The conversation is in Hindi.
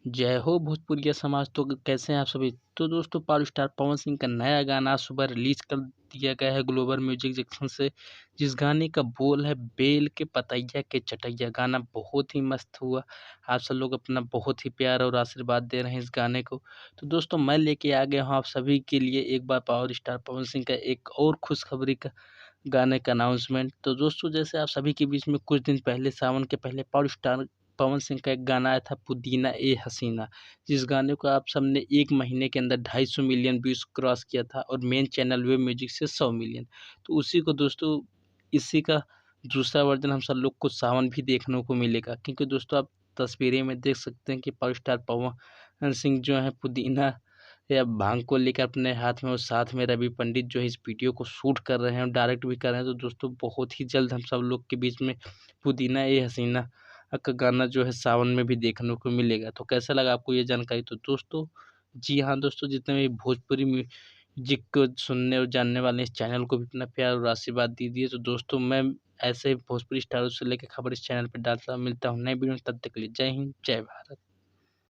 जय हो भोजपुरिया समाज। तो कैसे हैं आप सभी। तो दोस्तों पावर स्टार पवन सिंह का नया गाना आज सुबह रिलीज कर दिया गया है ग्लोबल म्यूजिक जंक्शन से। जिस गाने का बोल है बेल के पतैया के चटैया। गाना बहुत ही मस्त हुआ। आप सब लोग अपना बहुत ही प्यार और आशीर्वाद दे रहे हैं इस गाने को। तो दोस्तों मैं लेके आ गया हूँ आप सभी के लिए एक बार पावर स्टार पवन सिंह का एक और खुशखबरी का गाने का अनाउंसमेंट। तो दोस्तों जैसे आप सभी के बीच में कुछ दिन पहले सावन के पहले पावर स्टार पवन सिंह का एक गाना आया था पुदीना ए हसीना। जिस गाने को आप सबने 1 महीने के अंदर 250 मिलियन व्यूज़ क्रॉस किया था और मेन चैनल वेव म्यूजिक से 100 मिलियन। तो उसी को दोस्तों इसी का दूसरा वर्ज़न हम सब लोग को सावन भी देखने को मिलेगा, क्योंकि दोस्तों आप तस्वीरें में देख सकते हैं कि पावर स्टार पवन सिंह जो है पुदीना या भांग को लेकर अपने हाथ में और साथ में रवि पंडित जो है इस वीडियो को शूट कर रहे हैं और डायरेक्ट भी कर रहे हैं। तो दोस्तों बहुत ही जल्द हम सब लोग के बीच में पुदीना ए हसीना का गाना जो है सावन में भी देखने को मिलेगा। तो कैसा लगा आपको ये जानकारी। तो दोस्तों जी हाँ दोस्तों, जितने भी भोजपुरी म्यूजिक को सुनने और जानने वाले इस चैनल को भी अपना प्यार और आशीर्वाद दीजिए। तो दोस्तों मैं ऐसे भोजपुरी स्टारों से लेकर खबर इस चैनल पर डालता मिलता हूँ नए वीडियो में। तब तक के लिए जय हिंद जय भारत।